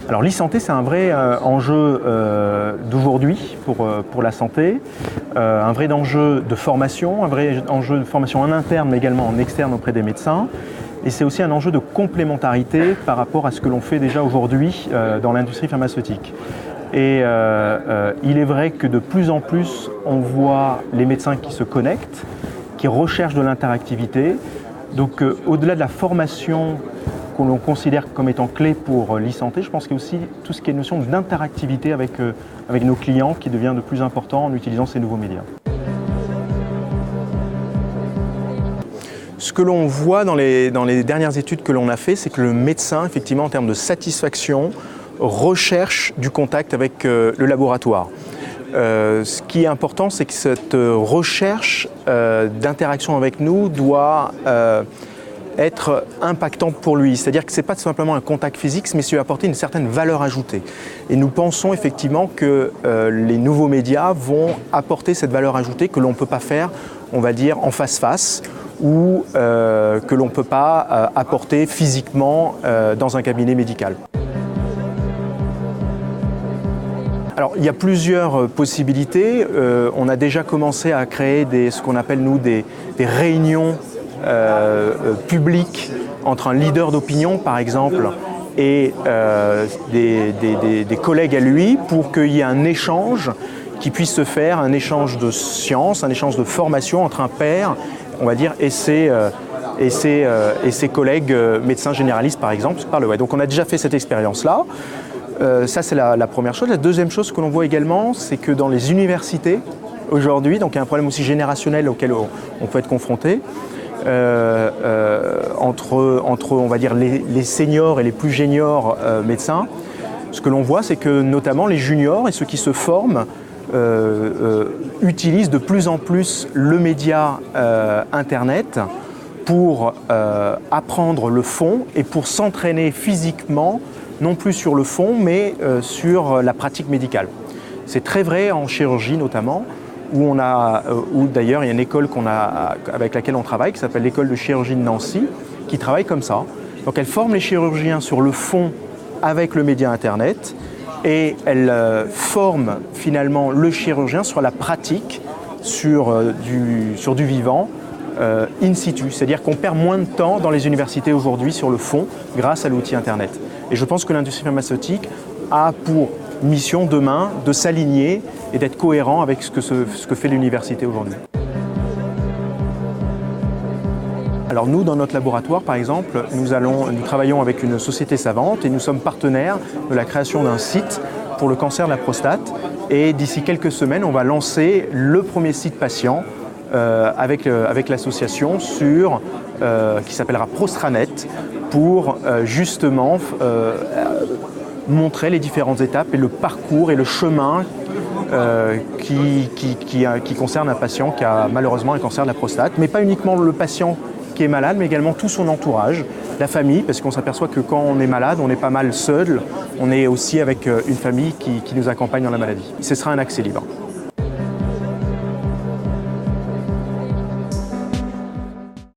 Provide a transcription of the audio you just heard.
Alors l'e-santé, c'est un vrai enjeu d'aujourd'hui pour la santé, un vrai enjeu de formation, un vrai enjeu de formation en interne mais également en externe auprès des médecins. Et c'est aussi un enjeu de complémentarité par rapport à ce que l'on fait déjà aujourd'hui dans l'industrie pharmaceutique. Et il est vrai que de plus en plus, on voit les médecins qui se connectent, qui recherchent de l'interactivité. Donc au-delà de la formation que l'on considère comme étant clé pour l'e-santé, je pense qu'il y a aussi tout ce qui est notion d'interactivité avec nos clients qui devient de plus important en utilisant ces nouveaux médias. Ce que l'on voit dans les dernières études que l'on a fait, c'est que le médecin, effectivement, en termes de satisfaction, recherche du contact avec le laboratoire. Ce qui est important, c'est que cette recherche d'interaction avec nous doit être impactante pour lui. C'est-à-dire que ce n'est pas simplement un contact physique, mais c'est apporter une certaine valeur ajoutée. Et nous pensons effectivement que les nouveaux médias vont apporter cette valeur ajoutée que l'on ne peut pas faire, on va dire, en face-face, ou que l'on ne peut pas apporter physiquement dans un cabinet médical. Alors, il y a plusieurs possibilités. On a déjà commencé à créer ce qu'on appelle nous des réunions publiques entre un leader d'opinion, par exemple, et des collègues à lui pour qu'il y ait un échange qui puisse se faire, un échange de science, un échange de formation entre un pair, on va dire, et ses collègues médecins généralistes, par exemple, par le web. Donc on a déjà fait cette expérience-là. Ça, c'est la première chose. La deuxième chose que l'on voit également, c'est que dans les universités, aujourd'hui, donc il y a un problème aussi générationnel auquel on peut être confronté, entre on va dire, les seniors et les plus juniors médecins. Ce que l'on voit, c'est que notamment les juniors et ceux qui se forment utilisent de plus en plus le média Internet pour apprendre le fond et pour s'entraîner physiquement, non plus sur le fond, mais sur la pratique médicale. C'est très vrai en chirurgie notamment, où d'ailleurs il y a une école avec laquelle on travaille, qui s'appelle l'école de chirurgie de Nancy, qui travaille comme ça. Donc elle forme les chirurgiens sur le fond avec le média Internet, et elle forme finalement le chirurgien sur la pratique, sur du vivant, in situ. C'est-à-dire qu'on perd moins de temps dans les universités aujourd'hui sur le fond grâce à l'outil Internet. Et je pense que l'industrie pharmaceutique a pour mission demain de s'aligner et d'être cohérent avec ce que fait l'université aujourd'hui. Alors nous, dans notre laboratoire, par exemple, nous travaillons avec une société savante et nous sommes partenaires de la création d'un site pour le cancer de la prostate. Et d'ici quelques semaines, on va lancer le premier site patient avec l'association qui s'appellera Prostranet, pour justement montrer les différentes étapes et le parcours et le chemin qui concerne un patient qui a malheureusement un cancer de la prostate, mais pas uniquement le patient qui est malade, mais également tout son entourage, la famille, parce qu'on s'aperçoit que quand on est malade, on n'est pas mal seul, on est aussi avec une famille qui nous accompagne dans la maladie. Ce sera un accès libre.